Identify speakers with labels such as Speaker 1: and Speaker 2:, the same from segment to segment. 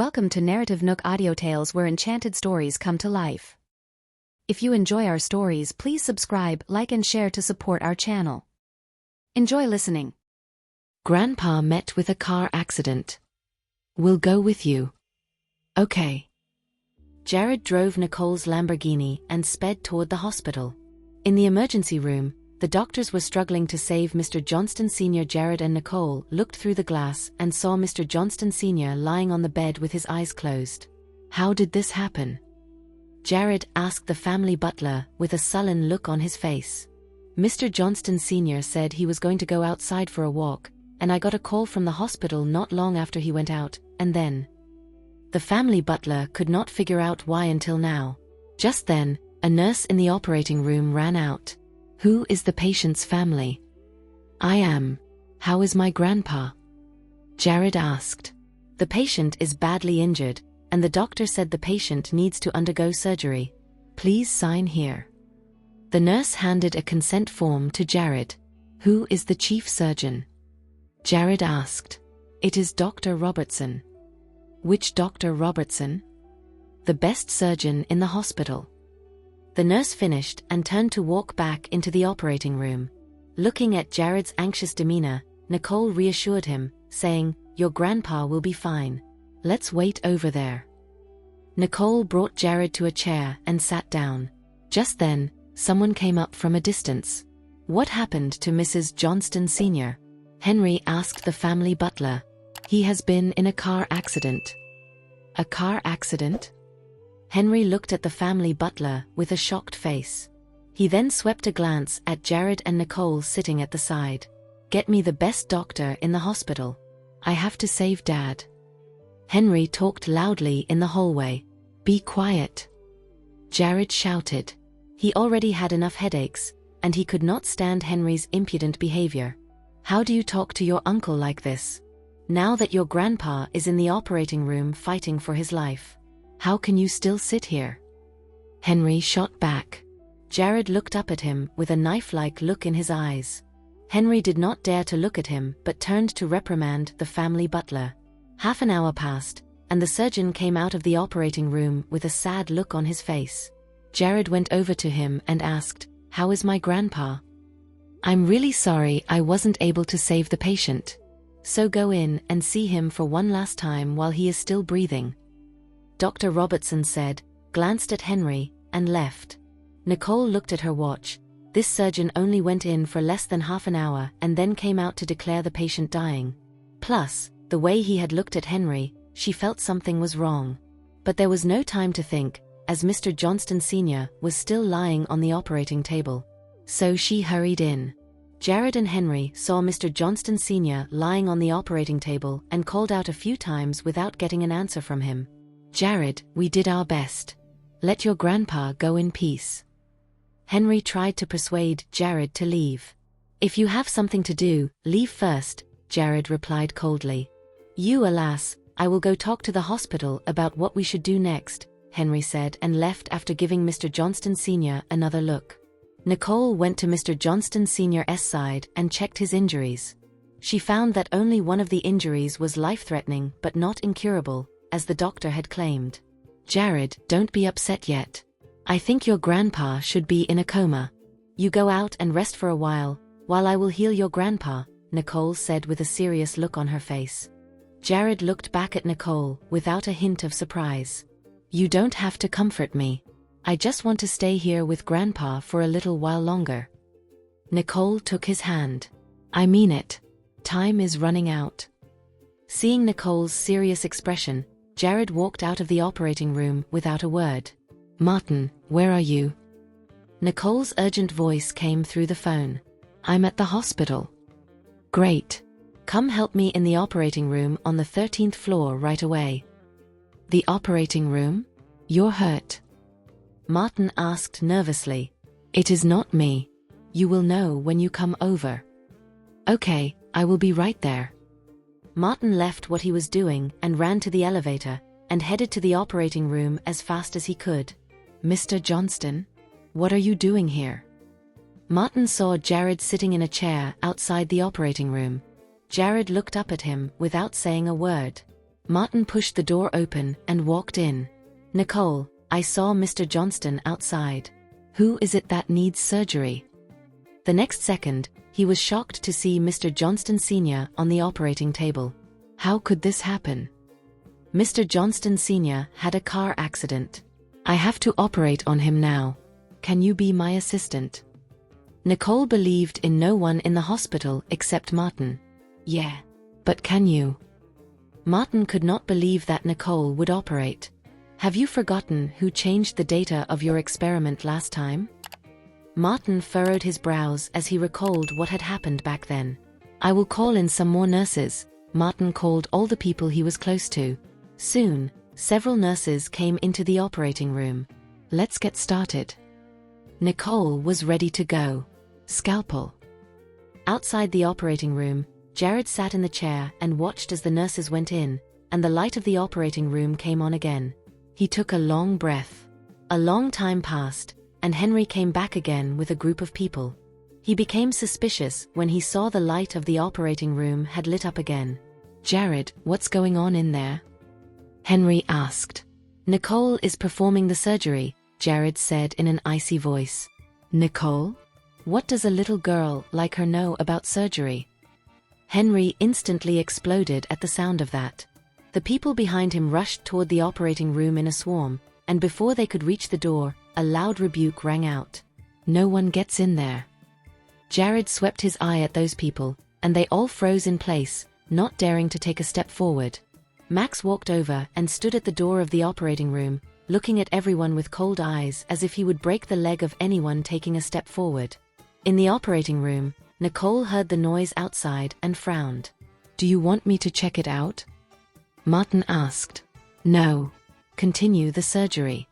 Speaker 1: Welcome to NarrativeNook audio tales where enchanted stories come to life. If you enjoy our stories, please subscribe, like and share to support our channel. Enjoy listening.
Speaker 2: Grandpa met with a car accident. We'll go with you. Okay. Jared drove Nicole's Lamborghini and sped toward the hospital. In the emergency room, the doctors were struggling to save Mr. Johnston Sr. Jared and Nicole looked through the glass and saw Mr. Johnston Sr. lying on the bed with his eyes closed. How did this happen? Jared asked the family butler with a sullen look on his face. Mr. Johnston Sr. said he was going to go outside for a walk, and I got a call from the hospital not long after he went out, and then. The family butler could not figure out why until now. Just then, a nurse in the operating room ran out. Who is the patient's family? I am. How is my grandpa? Jared asked. The patient is badly injured, and the doctor said the patient needs to undergo surgery. Please sign here. The nurse handed a consent form to Jared. Who is the chief surgeon? Jared asked. It is Dr. Robertson. Which Dr. Robertson? The best surgeon in the hospital. The nurse finished and turned to walk back into the operating room. Looking at Jared's anxious demeanor, Nicole reassured him, saying, Your grandpa will be fine. Let's wait over there. Nicole brought Jared to a chair and sat down. Just then, someone came up from a distance. What happened to Mrs. Johnston Sr.? Henry asked the family butler. He has been in a car accident. A car accident? Henry looked at the family butler with a shocked face. He then swept a glance at Jared and Nicole sitting at the side. Get me the best doctor in the hospital. I have to save Dad. Henry talked loudly in the hallway. Be quiet. Jared shouted. He already had enough headaches, and he could not stand Henry's impudent behavior. How do you talk to your uncle like this? Now that your grandpa is in the operating room fighting for his life. How can you still sit here? Henry shot back. Jared looked up at him with a knife-like look in his eyes. Henry did not dare to look at him but turned to reprimand the family butler. Half an hour passed, and the surgeon came out of the operating room with a sad look on his face. Jared went over to him and asked, How is my grandpa? I'm really sorry I wasn't able to save the patient. So go in and see him for one last time while he is still breathing. Dr. Robertson said, glanced at Henry, and left. Nicole looked at her watch. This surgeon only went in for less than half an hour and then came out to declare the patient dying. Plus, the way he had looked at Henry, she felt something was wrong. But there was no time to think, as Mr. Johnston Sr. was still lying on the operating table. So she hurried in. Jared and Henry saw Mr. Johnston Sr. lying on the operating table and called out a few times without getting an answer from him. Jared, we did our best. Let your grandpa go in peace. Henry tried to persuade Jared to leave. If you have something to do, leave first, Jared replied coldly. Alas, I will go talk to the hospital about what we should do next, Henry said and left after giving Mr. Johnston Sr. another look. Nicole went to Mr. Johnston Sr.'s side and checked his injuries. She found that only one of the injuries was life-threatening but not incurable, as the doctor had claimed. Jared, don't be upset yet. I think your grandpa should be in a coma. You go out and rest for a while I will heal your grandpa, Nicole said with a serious look on her face. Jared looked back at Nicole without a hint of surprise. You don't have to comfort me. I just want to stay here with grandpa for a little while longer. Nicole took his hand. I mean it. Time is running out. Seeing Nicole's serious expression, Jared walked out of the operating room without a word. Martin, where are you? Nicole's urgent voice came through the phone. I'm at the hospital. Great. Come help me in the operating room on the 13th floor right away. The operating room? You're hurt? Martin asked nervously. It is not me. You will know when you come over. Okay, I will be right there. Martin left what he was doing and ran to the elevator, and headed to the operating room as fast as he could. Mr. Johnston? What are you doing here? Martin saw Jared sitting in a chair outside the operating room. Jared looked up at him without saying a word. Martin pushed the door open and walked in. "Nicole, I saw Mr. Johnston outside. Who is it that needs surgery?" The next second, he was shocked to see Mr. Johnston Sr. on the operating table. How could this happen? Mr. Johnston Sr. had a car accident. "I have to operate on him now. Can you be my assistant?" Nicole believed in no one in the hospital except Martin. "Yeah. But can you?" Martin could not believe that Nicole would operate. "Have you forgotten who changed the data of your experiment last time?" Martin furrowed his brows as he recalled what had happened back then. "I will call in some more nurses." Martin called all the people he was close to. Soon, several nurses came into the operating room. "Let's get started." Nicole was ready to go. Scalpel. Outside the operating room, Jared sat in the chair and watched as the nurses went in, and the light of the operating room came on again. He took a long breath. A long time passed, and Henry came back again with a group of people. He became suspicious when he saw the light of the operating room had lit up again. "Jared, what's going on in there?" Henry asked. "Nicole is performing the surgery," Jared said in an icy voice. "Nicole? What does a little girl like her know about surgery?" Henry instantly exploded at the sound of that. The people behind him rushed toward the operating room in a swarm, and before they could reach the door, a loud rebuke rang out. "No one gets in there." Jared swept his eye at those people, and they all froze in place, not daring to take a step forward. Max walked over and stood at the door of the operating room, looking at everyone with cold eyes as if he would break the leg of anyone taking a step forward. In the operating room, Nicole heard the noise outside and frowned. "Do you want me to check it out?" Martin asked. "No. Continue the surgery."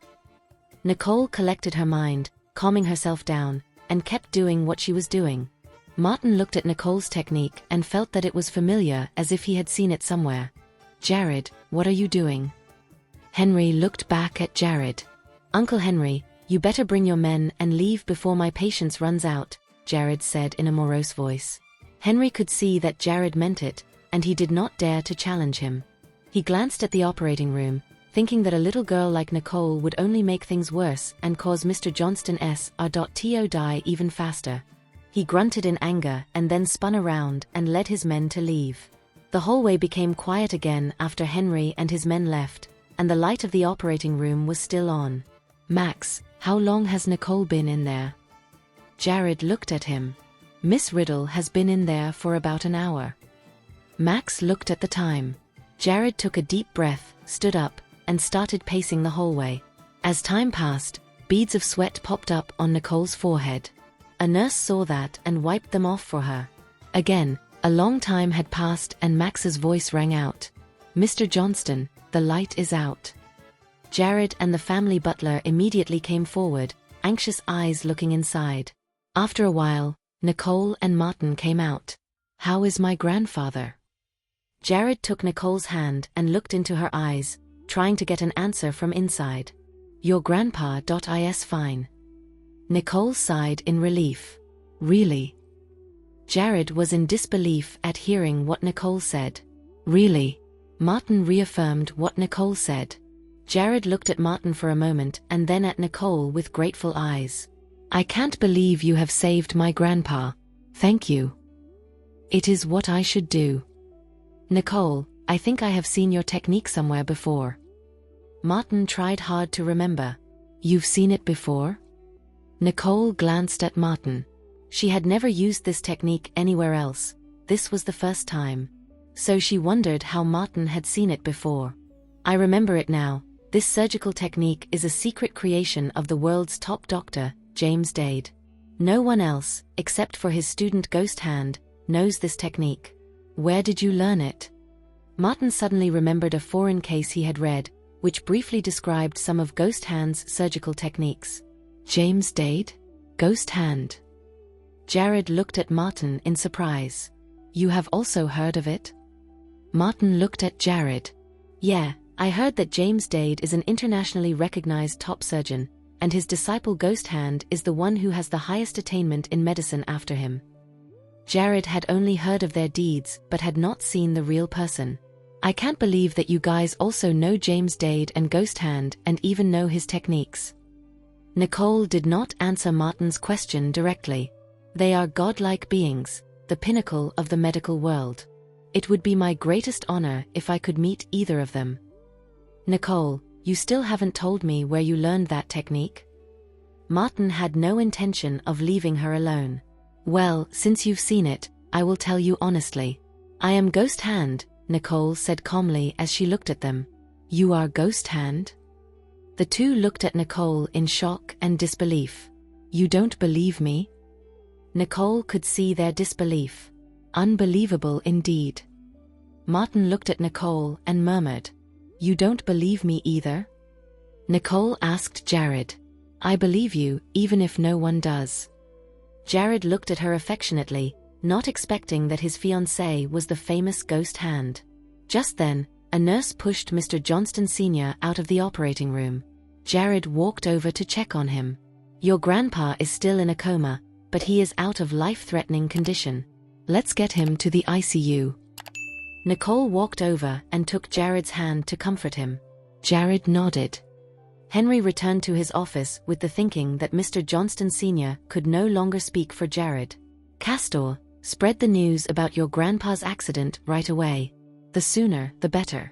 Speaker 2: Nicole collected her mind, calming herself down, and kept doing what she was doing. Martin looked at Nicole's technique and felt that it was familiar, as if he had seen it somewhere. "Jared, what are you doing?" Henry looked back at Jared. "Uncle Henry, you better bring your men and leave before my patience runs out," Jared said in a morose voice. Henry could see that Jared meant it, and he did not dare to challenge him. He glanced at the operating room, thinking that a little girl like Nicole would only make things worse and cause Mr. Johnston's to die even faster. He grunted in anger and then spun around and led his men to leave. The hallway became quiet again after Henry and his men left, and the light of the operating room was still on. "Max, how long has Nicole been in there?" Jared looked at him. "Miss Riddle has been in there for about an hour." Max looked at the time. Jared took a deep breath, stood up, and started pacing the hallway. As time passed, beads of sweat popped up on Nicole's forehead. A nurse saw that and wiped them off for her. Again, a long time had passed and Max's voice rang out. "Mr. Johnston, the light is out." Jared and the family butler immediately came forward, anxious eyes looking inside. After a while, Nicole and Martin came out. "How is my grandfather?" Jared took Nicole's hand and looked into her eyes, trying to get an answer from inside. "Your grandpa is fine." Nicole sighed in relief. "Really?" Jared was in disbelief at hearing what Nicole said. "Really?" Martin reaffirmed what Nicole said. Jared looked at Martin for a moment and then at Nicole with grateful eyes. "I can't believe you have saved my grandpa. Thank you. It is what I should do." "Nicole, I think I have seen your technique somewhere before." Martin tried hard to remember. "You've seen it before?" Nicole glanced at Martin. She had never used this technique anywhere else. This was the first time. So she wondered how Martin had seen it before. "I remember it now. This surgical technique is a secret creation of the world's top doctor, James Dade. No one else, except for his student Ghost Hand, knows this technique." "Where did you learn it?" Martin suddenly remembered a foreign case he had read, which briefly described some of Ghost Hand's surgical techniques. "James Dade? Ghost Hand?" Jared looked at Martin in surprise. "You have also heard of it?" Martin looked at Jared. "Yeah, I heard that James Dade is an internationally recognized top surgeon, and his disciple Ghost Hand is the one who has the highest attainment in medicine after him." Jared had only heard of their deeds but had not seen the real person. I can't believe that you guys also know James Dade and Ghost Hand and even know his techniques. Nicole did not answer Martin's question directly. They are godlike beings, the pinnacle of the medical world. It would be my greatest honor if I could meet either of them. Nicole, you still haven't told me where you learned that technique? Martin had no intention of leaving her alone. Well, since you've seen it, I will tell you honestly. I am Ghost Hand, Nicole said calmly as she looked at them. You are Ghost Hand? The two looked at Nicole in shock and disbelief. You don't believe me? Nicole could see their disbelief. Unbelievable indeed. Martin looked at Nicole and murmured, You don't believe me either? Nicole asked Jared. I believe you, even if no one does. Jared looked at her affectionately, not expecting that his fiancée was the famous Ghost Hand. Just then, a nurse pushed Mr. Johnston Sr. out of the operating room. Jared walked over to check on him. Your grandpa is still in a coma, but he is out of life-threatening condition. Let's get him to the ICU. Nicole walked over and took Jared's hand to comfort him. Jared nodded. Henry returned to his office with the thinking that Mr. Johnston Sr. could no longer speak for Jared. Castor, spread the news about your grandpa's accident right away. The sooner, the better.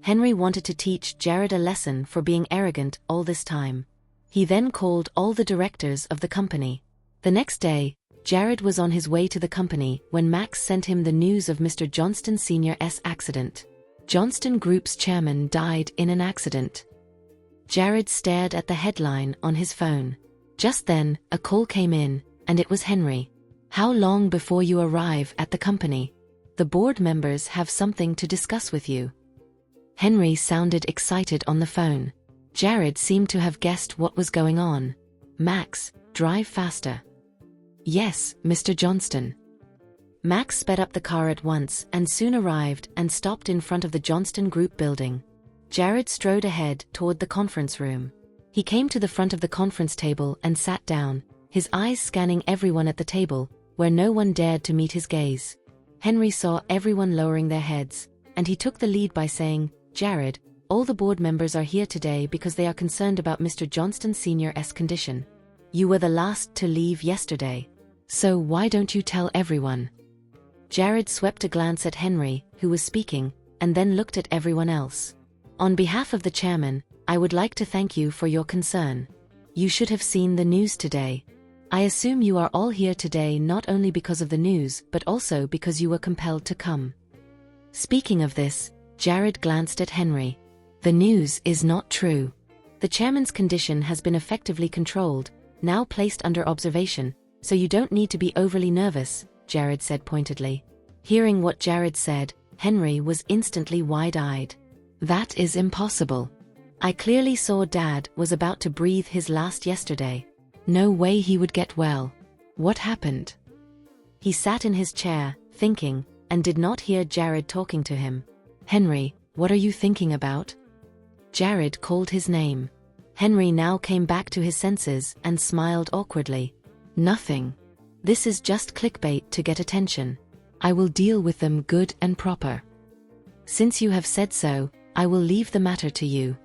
Speaker 2: Henry wanted to teach Jared a lesson for being arrogant all this time. He then called all the directors of the company. The next day, Jared was on his way to the company when Max sent him the news of Mr. Johnston Sr.'s accident. Johnston Group's chairman died in an accident. Jared stared at the headline on his phone. Just then, a call came in, and it was Henry. How long before you arrive at the company? The board members have something to discuss with you. Henry sounded excited on the phone. Jared seemed to have guessed what was going on. Max, drive faster. Yes, Mr. Johnston. Max sped up the car at once and soon arrived and stopped in front of the Johnston Group building. Jared strode ahead toward the conference room. He came to the front of the conference table and sat down, his eyes scanning everyone at the table, where no one dared to meet his gaze. Henry saw everyone lowering their heads, and he took the lead by saying, Jared, all the board members are here today because they are concerned about Mr. Johnston Sr.'s condition. You were the last to leave yesterday. So why don't you tell everyone? Jared swept a glance at Henry, who was speaking, and then looked at everyone else. On behalf of the chairman, I would like to thank you for your concern. You should have seen the news today. I assume you are all here today not only because of the news but also because you were compelled to come. Speaking of this, Jared glanced at Henry. The news is not true. The chairman's condition has been effectively controlled, now placed under observation, so you don't need to be overly nervous, Jared said pointedly. Hearing what Jared said, Henry was instantly wide-eyed. That is impossible. I clearly saw Dad was about to breathe his last yesterday. No way he would get well. What happened? He sat in his chair, thinking, and did not hear Jared talking to him. Henry, what are you thinking about? Jared called his name. Henry now came back to his senses and smiled awkwardly. Nothing. This is just clickbait to get attention. I will deal with them good and proper. Since you have said so, I will leave the matter to you.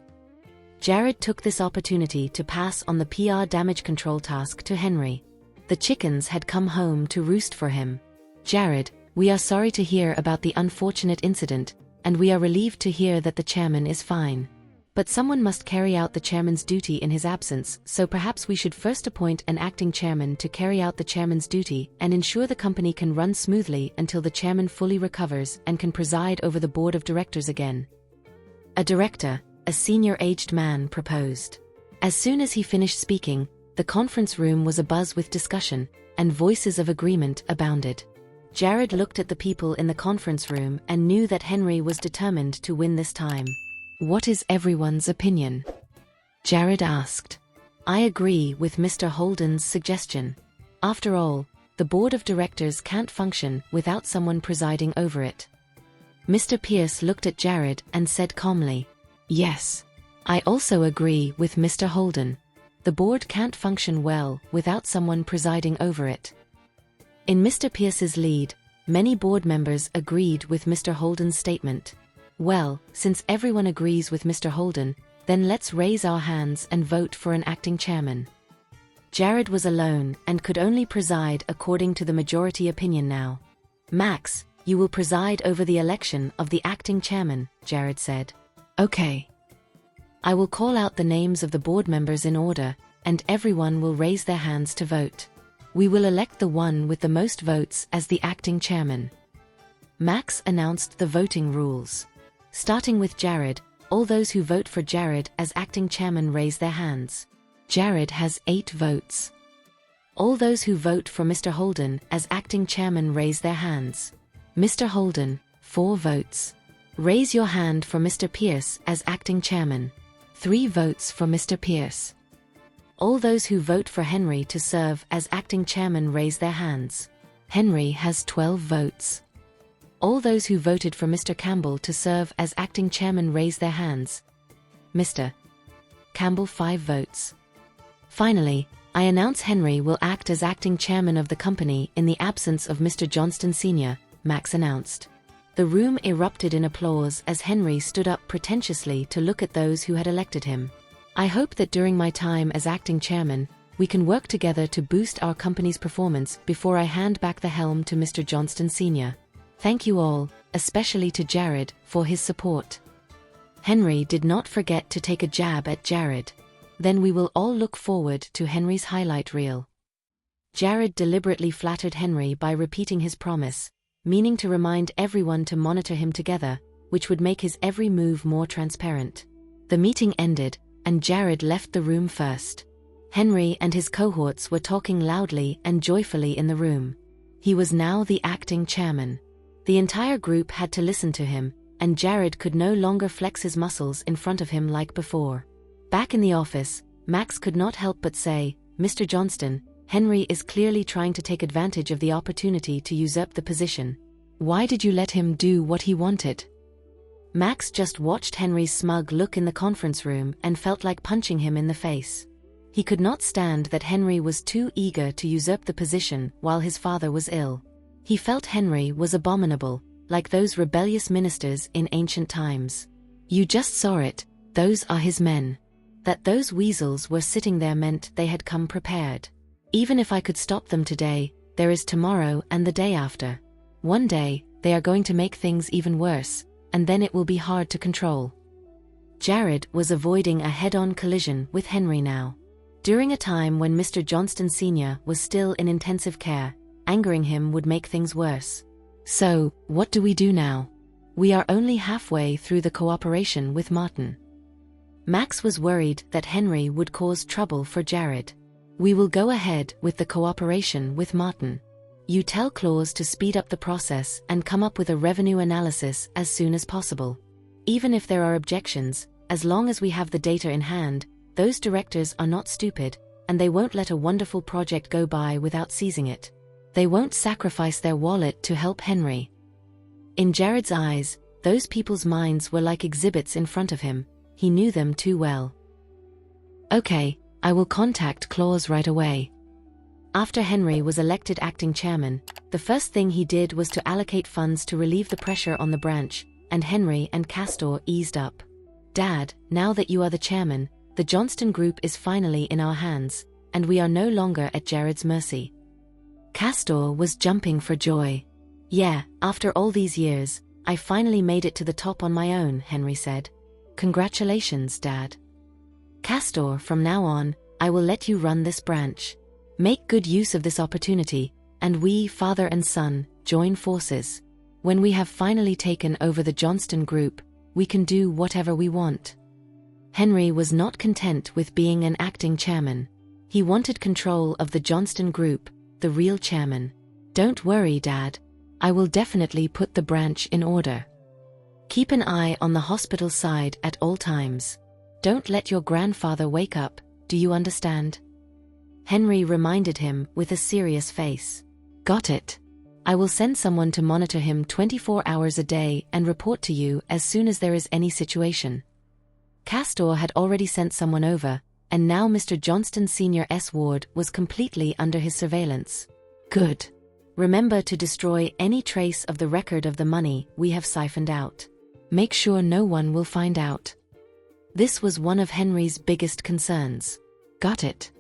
Speaker 2: Jared took this opportunity to pass on the PR damage control task to Henry. The chickens had come home to roost for him. Jared, we are sorry to hear about the unfortunate incident, and we are relieved to hear that the chairman is fine. But someone must carry out the chairman's duty in his absence, so perhaps we should first appoint an acting chairman to carry out the chairman's duty and ensure the company can run smoothly until the chairman fully recovers and can preside over the board of directors again. A director, a senior-aged man, proposed. As soon as he finished speaking, the conference room was abuzz with discussion, and voices of agreement abounded. Jared looked at the people in the conference room and knew that Henry was determined to win this time. What is everyone's opinion? Jared asked. I agree with Mr. Holden's suggestion. After all, the board of directors can't function without someone presiding over it. Mr. Pierce looked at Jared and said calmly, Yes. I also agree with Mr. Holden. The board can't function well without someone presiding over it. In Mr. Pierce's lead, many board members agreed with Mr. Holden's statement. Well, since everyone agrees with Mr. Holden, then let's raise our hands and vote for an acting chairman. Jared was alone and could only preside according to the majority opinion now. Max, you will preside over the election of the acting chairman, Jared said. Okay. I will call out the names of the board members in order, and everyone will raise their hands to vote. We will elect the one with the most votes as the acting chairman. Max announced the voting rules. Starting with Jared, all those who vote for Jared as acting chairman raise their hands. Jared has 8 votes. All those who vote for Mr. Holden as acting chairman raise their hands. Mr. Holden, 4 votes. Raise your hand for Mr. Pierce as acting chairman. 3 votes for Mr. Pierce. All those who vote for Henry to serve as acting chairman raise their hands. Henry has 12 votes. All those who voted for Mr. Campbell to serve as acting chairman raise their hands. Mr. Campbell 5 votes. Finally, I announce Henry will act as acting chairman of the company in the absence of Mr. Johnston Sr., Max announced. The room erupted in applause as Henry stood up pretentiously to look at those who had elected him. I hope that during my time as acting chairman, we can work together to boost our company's performance before I hand back the helm to Mr. Johnston Sr. Thank you all, especially to Jared, for his support. Henry did not forget to take a jab at Jared. Then we will all look forward to Henry's highlight reel. Jared deliberately flattered Henry by repeating his promise, meaning to remind everyone to monitor him together, which would make his every move more transparent. The meeting ended, and Jared left the room first. Henry and his cohorts were talking loudly and joyfully in the room. He was now the acting chairman. The entire group had to listen to him, and Jared could no longer flex his muscles in front of him like before. Back in the office, Max could not help but say, Mr. Johnston, Henry is clearly trying to take advantage of the opportunity to usurp the position. Why did you let him do what he wanted? Max just watched Henry's smug look in the conference room and felt like punching him in the face. He could not stand that Henry was too eager to usurp the position while his father was ill. He felt Henry was abominable, like those rebellious ministers in ancient times. You just saw it, those are his men. That those weasels were sitting there meant they had come prepared. Even if I could stop them today, there is tomorrow and the day after. One day, they are going to make things even worse, and then it will be hard to control. Jared was avoiding a head-on collision with Henry now. During a time when Mr. Johnston Sr. was still in intensive care, angering him would make things worse. So, what do we do now? We are only halfway through the cooperation with Martin. Max was worried that Henry would cause trouble for Jared. We will go ahead with the cooperation with Martin. You tell Claus to speed up the process and come up with a revenue analysis as soon as possible. Even if there are objections, as long as we have the data in hand, those directors are not stupid, and they won't let a wonderful project go by without seizing it. They won't sacrifice their wallet to help Henry. In Jared's eyes, those people's minds were like exhibits in front of him. He knew them too well. Okay, I will contact Claus right away. After Henry was elected acting chairman, the first thing he did was to allocate funds to relieve the pressure on the branch, and Henry and Castor eased up. Dad, now that you are the chairman, the Johnston Group is finally in our hands, and we are no longer at Jared's mercy. Castor was jumping for joy. Yeah, after all these years, I finally made it to the top on my own, Henry said. Congratulations, Dad. Castor, from now on, I will let you run this branch. Make good use of this opportunity, and we, father and son, join forces. When we have finally taken over the Johnston Group, we can do whatever we want. Henry was not content with being an acting chairman. He wanted control of the Johnston Group, the real chairman. Don't worry, Dad. I will definitely put the branch in order. Keep an eye on the hospital side at all times. Don't let your grandfather wake up, do you understand? Henry reminded him with a serious face. Got it. I will send someone to monitor him 24 hours a day and report to you as soon as there is any situation. Castor had already sent someone over, and now Mr. Johnston Sr.'s ward was completely under his surveillance. Good. Remember to destroy any trace of the record of the money we have siphoned out. Make sure no one will find out. This was one of Henry's biggest concerns. Got it.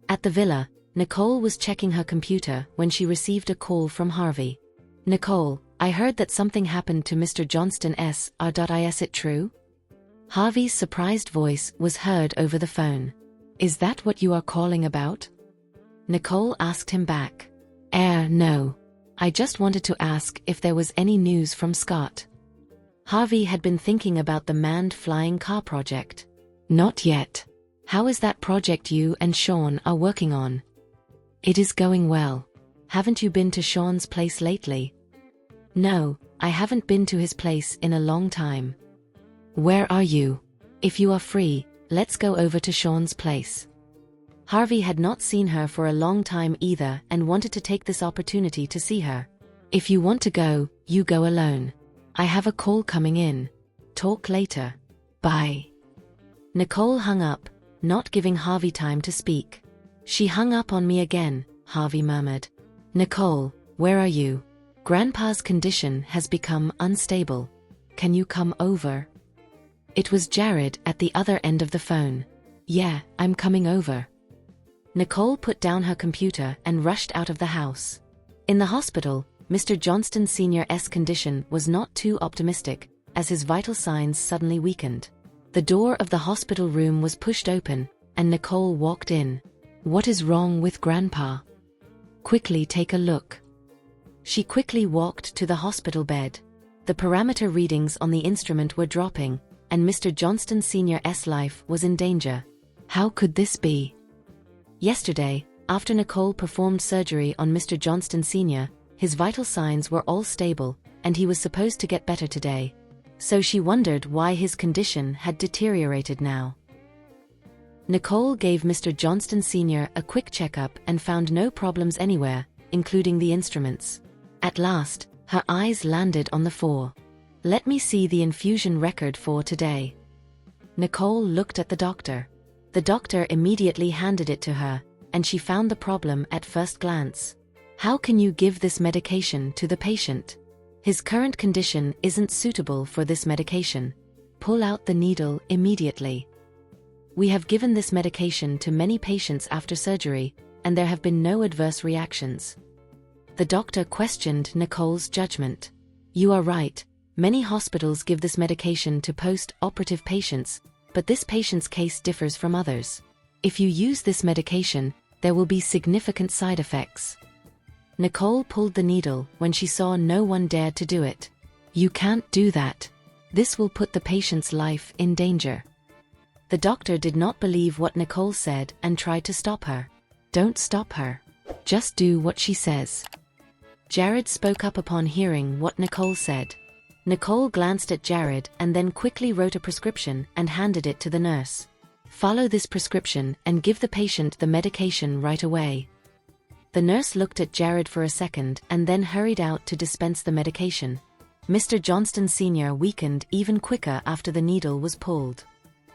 Speaker 2: At the villa, Nicole was checking her computer when she received a call from Harvey. Nicole, I heard that something happened to Mr. Johnston S. Is it true? Harvey's surprised voice was heard over the phone. Is that what you are calling about? Nicole asked him back. No. I just wanted to ask if there was any news from Scott. Harvey had been thinking about the manned flying car project. Not yet. How is that project you and Sean are working on? It is going well. Haven't you been to Sean's place lately? No, I haven't been to his place in a long time. Where are you? If you are free, let's go over to Sean's place. Harvey had not seen her for a long time either and wanted to take this opportunity to see her. If you want to go, you go alone. I have a call coming in. Talk later. Bye. Nicole hung up, not giving Harvey time to speak. She hung up on me again, Harvey murmured. Nicole, where are you? Grandpa's condition has become unstable. Can you come over? It was Jared at the other end of the phone. Yeah, I'm coming over. Nicole put down her computer and rushed out of the house. In the hospital, Mr. Johnston Sr.'s condition was not too optimistic, as his vital signs suddenly weakened. The door of the hospital room was pushed open, and Nicole walked in. What is wrong with Grandpa? Quickly take a look. She quickly walked to the hospital bed. The parameter readings on the instrument were dropping, and Mr. Johnston Sr.'s life was in danger. How could this be? Yesterday, after Nicole performed surgery on Mr. Johnston Sr., his vital signs were all stable, and he was supposed to get better today. So she wondered why his condition had deteriorated now. Nicole gave Mr. Johnston Sr. a quick checkup and found no problems anywhere, including the instruments. At last, her eyes landed on the 4. Let me see the infusion record for today. Nicole looked at the doctor. The doctor immediately handed it to her, and she found the problem at first glance. How can you give this medication to the patient? His current condition isn't suitable for this medication. Pull out the needle immediately. We have given this medication to many patients after surgery, and there have been no adverse reactions. The doctor questioned Nicole's judgment. You are right, many hospitals give this medication to post-operative patients, but this patient's case differs from others. If you use this medication, there will be significant side effects. Nicole pulled the needle when she saw no one dared to do it. You can't do that. This will put the patient's life in danger. The doctor did not believe what Nicole said and tried to stop her. Don't stop her. Just do what she says. Jared spoke up upon hearing what Nicole said. Nicole glanced at Jared and then quickly wrote a prescription and handed it to the nurse. Follow this prescription and give the patient the medication right away. The nurse looked at Jared for a second and then hurried out to dispense the medication. Mr. Johnston Sr. weakened even quicker after the needle was pulled.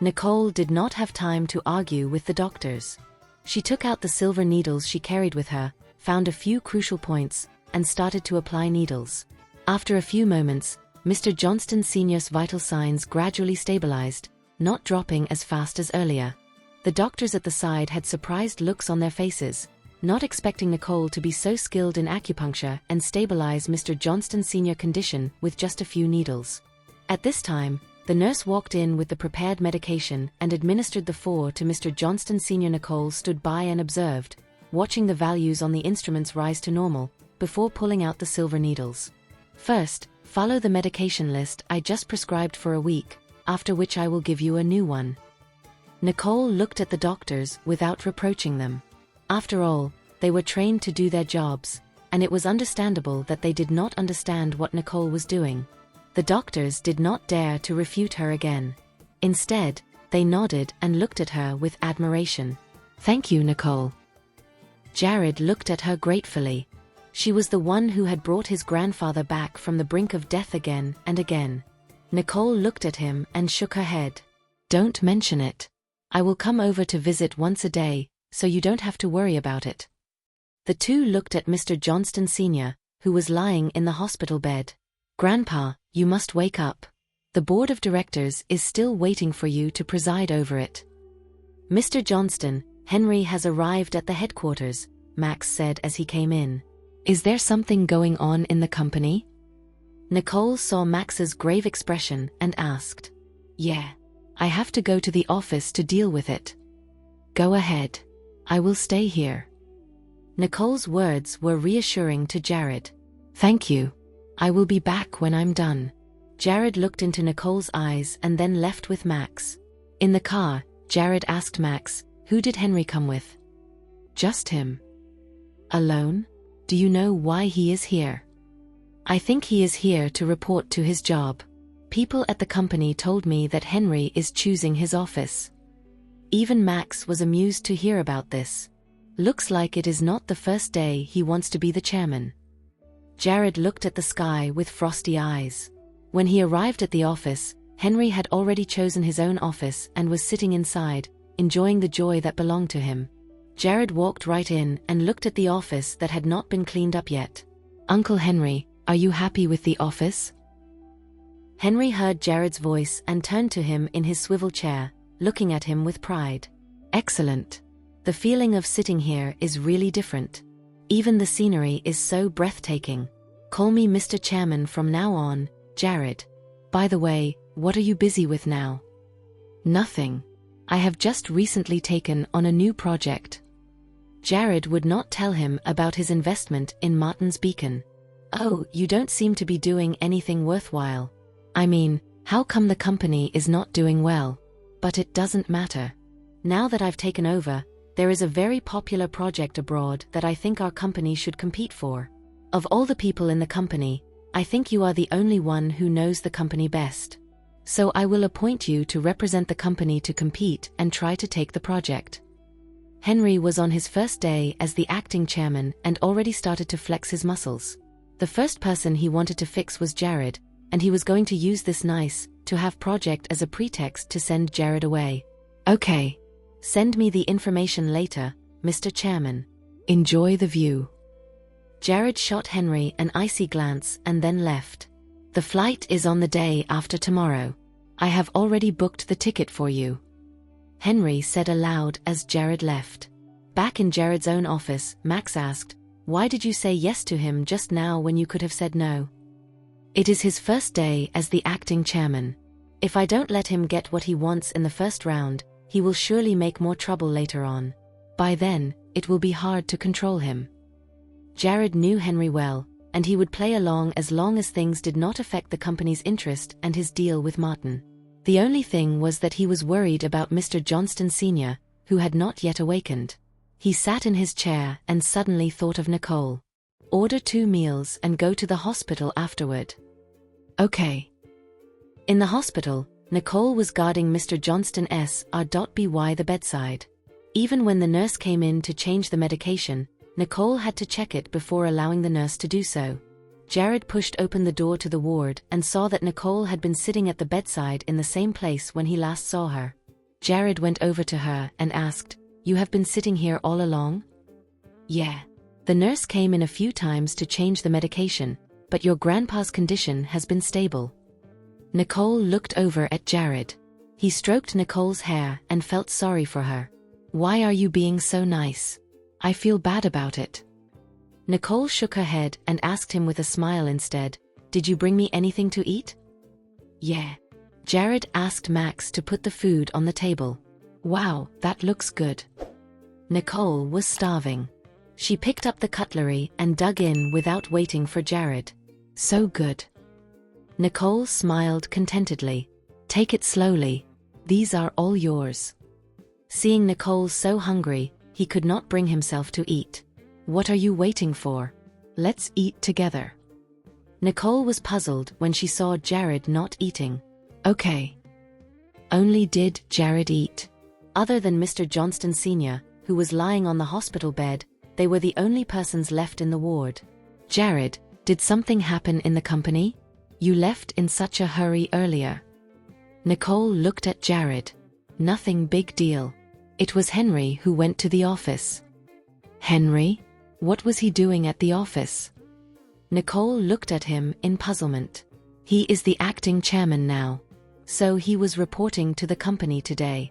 Speaker 2: Nicole did not have time to argue with the doctors. She took out the silver needles she carried with her, found a few crucial points, and started to apply needles. After a few moments, Mr. Johnston Sr.'s vital signs gradually stabilized, not dropping as fast as earlier. The doctors at the side had surprised looks on their faces, not expecting Nicole to be so skilled in acupuncture and stabilize Mr. Johnston Sr. condition with just a few needles. At this time, the nurse walked in with the prepared medication and administered the 4 to Mr. Johnston Sr. Nicole stood by and observed, watching the values on the instruments rise to normal, before pulling out the silver needles. First, follow the medication list I just prescribed for a week, after which I will give you a new one. Nicole looked at the doctors without reproaching them. After all, they were trained to do their jobs, and it was understandable that they did not understand what Nicole was doing. The doctors did not dare to refute her again. Instead, they nodded and looked at her with admiration. Thank you, Nicole. Jared looked at her gratefully. She was the one who had brought his grandfather back from the brink of death again and again. Nicole looked at him and shook her head. Don't mention it. I will come over to visit once a day, so you don't have to worry about it. The two looked at Mr. Johnston Sr., who was lying in the hospital bed. Grandpa, you must wake up. The board of directors is still waiting for you to preside over it. Mr. Johnston, Henry has arrived at the headquarters, Max said as he came in. Is there something going on in the company? Nicole saw Max's grave expression and asked. Yeah. I have to go to the office to deal with it. Go ahead. I will stay here. Nicole's words were reassuring to Jared. Thank you. I will be back when I'm done. Jared looked into Nicole's eyes and then left with Max. In the car, Jared asked Max, who did Henry come with? Just him. Alone? Do you know why he is here? I think he is here to report to his job. People at the company told me that Henry is choosing his office. Even Max was amused to hear about this. Looks like it is not the first day he wants to be the chairman. Jared looked at the sky with frosty eyes. When he arrived at the office, Henry had already chosen his own office and was sitting inside, enjoying the joy that belonged to him. Jared walked right in and looked at the office that had not been cleaned up yet. Uncle Henry, are you happy with the office? Henry heard Jared's voice and turned to him in his swivel chair, looking at him with pride. Excellent. The feeling of sitting here is really different. Even the scenery is so breathtaking. Call me Mr. Chairman from now on, Jared. By the way, what are you busy with now? Nothing. I have just recently taken on a new project. Jared would not tell him about his investment in Martin's Beacon. Oh, you don't seem to be doing anything worthwhile. I mean, how come the company is not doing well? But it doesn't matter. Now that I've taken over, there is a very popular project abroad that I think our company should compete for. Of all the people in the company, I think you are the only one who knows the company best. So I will appoint you to represent the company to compete and try to take the project. Henry was on his first day as the acting chairman and already started to flex his muscles. The first person he wanted to fix was Jared, and he was going to use this nice to have project as a pretext to send Jared away. Okay. Send me the information later, Mr. Chairman. Enjoy the view. Jared shot Henry an icy glance and then left. The flight is on the day after tomorrow. I have already booked the ticket for you. Henry said aloud as Jared left. Back in Jared's own office, Max asked, why did you say yes to him just now when you could have said no? It is his first day as the acting chairman. If I don't let him get what he wants in the first round, he will surely make more trouble later on. By then, it will be hard to control him. Jared knew Henry well, and he would play along as long as things did not affect the company's interest and his deal with Martin. The only thing was that he was worried about Mr. Johnston Sr., who had not yet awakened. He sat in his chair and suddenly thought of Nicole. Order 2 meals and go to the hospital afterward. Okay. In the hospital, Nicole was guarding Mr. Johnston Sr.by the bedside. Even when the nurse came in to change the medication, Nicole had to check it before allowing the nurse to do so. Jared pushed open the door to the ward and saw that Nicole had been sitting at the bedside in the same place when he last saw her. Jared went over to her and asked, "You have been sitting here all along?" "Yeah. The nurse came in a few times to change the medication, but your grandpa's condition has been stable." Nicole looked over at Jared. He stroked Nicole's hair and felt sorry for her. "Why are you being so nice? I feel bad about it." Nicole shook her head and asked him with a smile instead, "Did you bring me anything to eat?" "Yeah." Jared asked Max to put the food on the table. "Wow, that looks good." Nicole was starving. She picked up the cutlery and dug in without waiting for Jared. "So good." Nicole smiled contentedly. "Take it slowly. These are all yours." Seeing Nicole so hungry, he could not bring himself to eat. "What are you waiting for? Let's eat together." Nicole was puzzled when she saw Jared not eating. Okay. Only did Jared eat? Other than Mr. Johnston Sr., who was lying on the hospital bed, they were the only persons left in the ward. "Jared, did something happen in the company? You left in such a hurry earlier." Nicole looked at Jared. "Nothing big deal. It was Henry who went to the office." "Henry? What was he doing at the office?" Nicole looked at him in puzzlement. He is the acting chairman now. So he was reporting to the company today.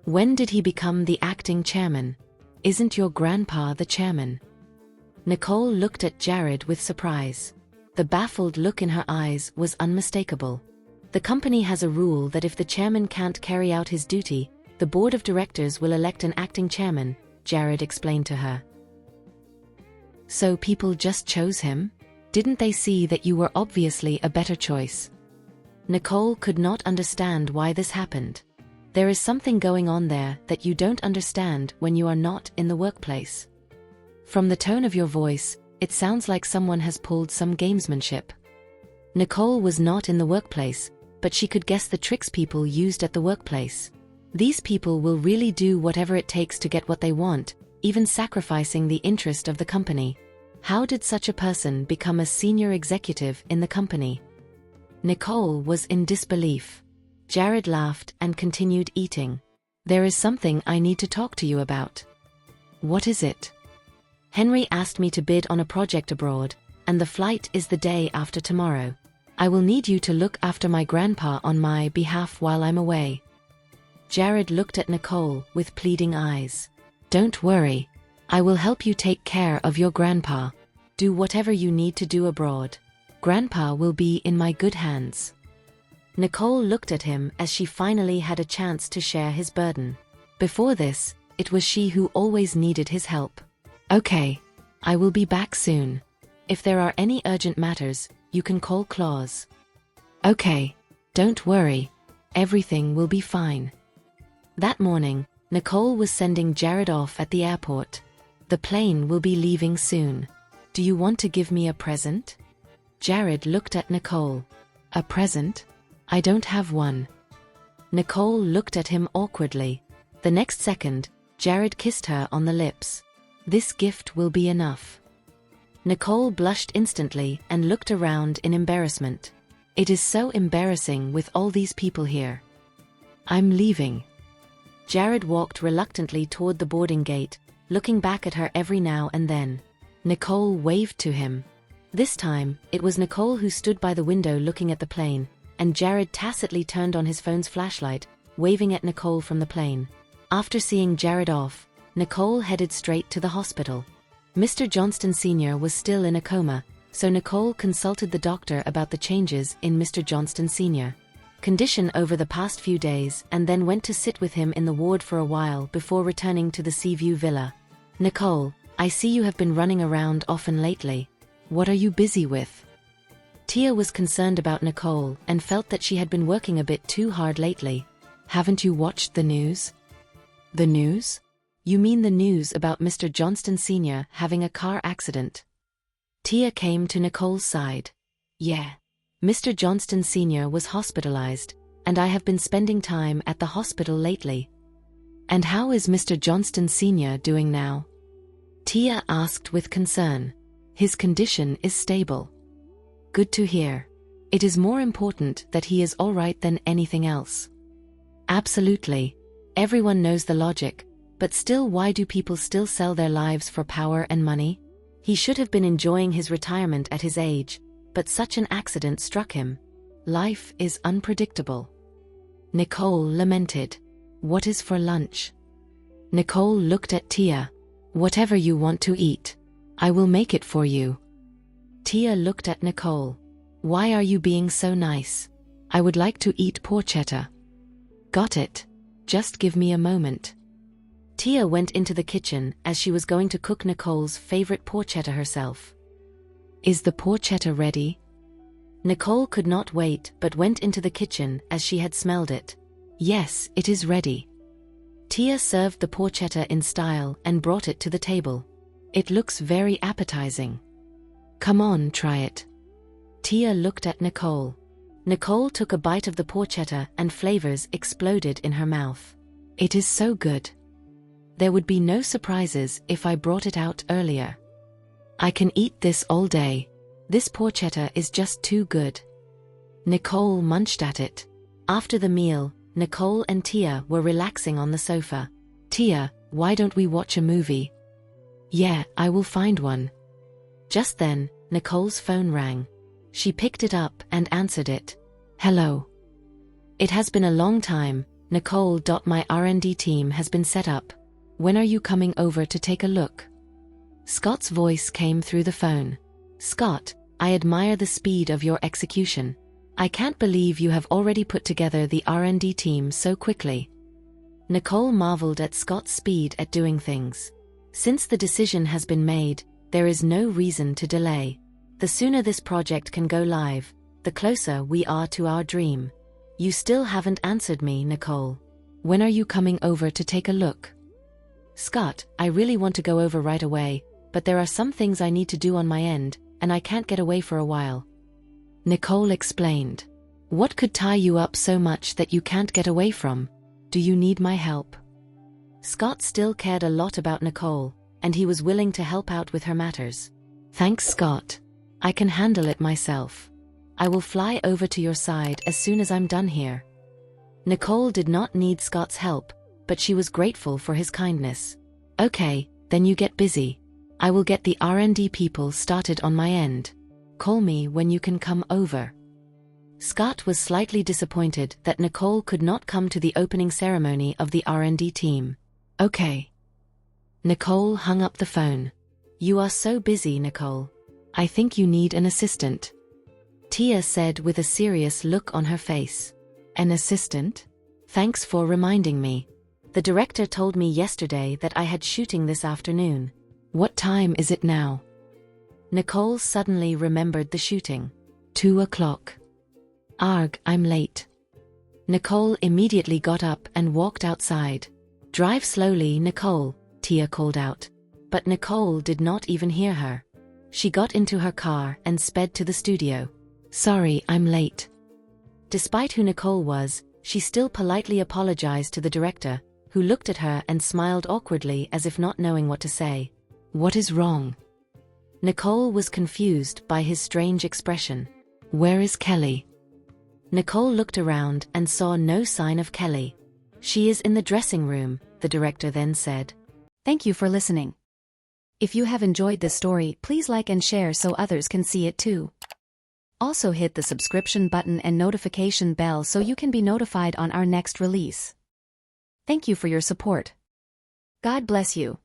Speaker 2: When did he become the acting chairman? Isn't your grandpa the chairman? Nicole looked at Jared with surprise. The baffled look in her eyes was unmistakable. The company has a rule that if the chairman can't carry out his duty, the board of directors will elect an acting chairman, Jared explained to her. So people just chose him? Didn't they see that you were obviously a better choice? Nicole could not understand why this happened. There is something going on there that you don't understand when you are not in the workplace. From the tone of your voice, it sounds like someone has pulled some gamesmanship. Nicole was not in the workplace, but she could guess the tricks people used at the workplace. These people will really do whatever it takes to get what they want, even sacrificing the interest of the company. How did such a person become a senior executive in the company? Nicole was in disbelief. Jared laughed and continued eating. There is something I need to talk to you about. What is it? Henry asked me to bid on a project abroad, and the flight is the day after tomorrow. I will need you to look after my grandpa on my behalf while I'm away. Jared looked at Nicole with pleading eyes. Don't worry. I will help you take care of your grandpa. Do whatever you need to do abroad. Grandpa will be in my good hands. Nicole looked at him as she finally had a chance to share his burden. Before this, it was she who always needed his help. Okay. I will be back soon. If there are any urgent matters, you can call Claus. Okay. Don't worry. Everything will be fine. That morning, Nicole was sending Jared off at the airport. The plane will be leaving soon. Do you want to give me a present? Jared looked at Nicole. A present? I don't have one. Nicole looked at him awkwardly. The next second, Jared kissed her on the lips. This gift will be enough. Nicole blushed instantly and looked around in embarrassment. It is so embarrassing with all these people here. I'm leaving. Jared walked reluctantly toward the boarding gate, looking back at her every now and then. Nicole waved to him. This time, it was Nicole who stood by the window looking at the plane, and Jared tacitly turned on his phone's flashlight, waving at Nicole from the plane. After seeing Jared off, Nicole headed straight to the hospital. Mr. Johnston Sr. was still in a coma, so Nicole consulted the doctor about the changes in Mr. Johnston Sr. condition over the past few days and then went to sit with him in the ward for a while before returning to the Seaview Villa. Nicole, I see you have been running around often lately. What are you busy with? Tia was concerned about Nicole and felt that she had been working a bit too hard lately. Haven't you watched the news? The news? You mean the news about Mr. Johnston Sr. having a car accident? Tia came to Nicole's side. Yeah. Mr. Johnston Sr. was hospitalized, and I have been spending time at the hospital lately. And how is Mr. Johnston Sr. doing now? Tia asked with concern. His condition is stable. Good to hear. It is more important that he is all right than anything else. Absolutely. Everyone knows the logic, but still, why do people still sell their lives for power and money? He should have been enjoying his retirement at his age, but such an accident struck him. Life is unpredictable. Nicole lamented. What is for lunch? Nicole looked at Tia. Whatever you want to eat. I will make it for you. Tia looked at Nicole. Why are you being so nice? I would like to eat porchetta. Got it. Just give me a moment. Tia went into the kitchen as she was going to cook Nicole's favorite porchetta herself. Is the porchetta ready? Nicole could not wait but went into the kitchen as she had smelled it. Yes, it is ready. Tia served the porchetta in style and brought it to the table. It looks very appetizing. Come on, try it. Tia looked at Nicole. Nicole took a bite of the porchetta and flavors exploded in her mouth. It is so good. There would be no surprises if I brought it out earlier. I can eat this all day. This porchetta is just too good. Nicole munched at it. After the meal, Nicole and Tia were relaxing on the sofa. Tia, why don't we watch a movie? Yeah, I will find one. Just then, Nicole's phone rang. She picked it up and answered it. Hello. It has been a long time, Nicole. My R&D team has been set up. When are you coming over to take a look? Scott's voice came through the phone. Scott, I admire the speed of your execution. I can't believe you have already put together the R&D team so quickly. Nicole marveled at Scott's speed at doing things. Since the decision has been made, there is no reason to delay. The sooner this project can go live, the closer we are to our dream. You still haven't answered me, Nicole. When are you coming over to take a look? Scott, I really want to go over right away, but there are some things I need to do on my end, and I can't get away for a while. Nicole explained. What could tie you up so much that you can't get away from? Do you need my help? Scott still cared a lot about Nicole, and he was willing to help out with her matters. Thanks, Scott. I can handle it myself. I will fly over to your side as soon as I'm done here. Nicole did not need Scott's help, but she was grateful for his kindness. Okay, then you get busy. I will get the R&D people started on my end. Call me when you can come over. Scott was slightly disappointed that Nicole could not come to the opening ceremony of the R&D team. Okay. Nicole hung up the phone. You are so busy, Nicole. I think you need an assistant. Tia said with a serious look on her face. An assistant? Thanks for reminding me. The director told me yesterday that I had shooting this afternoon. What time is it now? Nicole suddenly remembered the shooting. 2 o'clock. Arg, I'm late. Nicole immediately got up and walked outside. Drive slowly, Nicole, Tia called out. But Nicole did not even hear her. She got into her car and sped to the studio. Sorry, I'm late. Despite who Nicole was, she still politely apologized to the director, who looked at her and smiled awkwardly as if not knowing what to say. What is wrong? Nicole was confused by his strange expression. Where is Kelly? Nicole looked around and saw no sign of Kelly. She is in the dressing room, the director then said.
Speaker 1: Thank you for listening. If you have enjoyed this story, please like and share so others can see it too. Also hit the subscription button and notification bell so you can be notified on our next release. Thank you for your support. God bless you.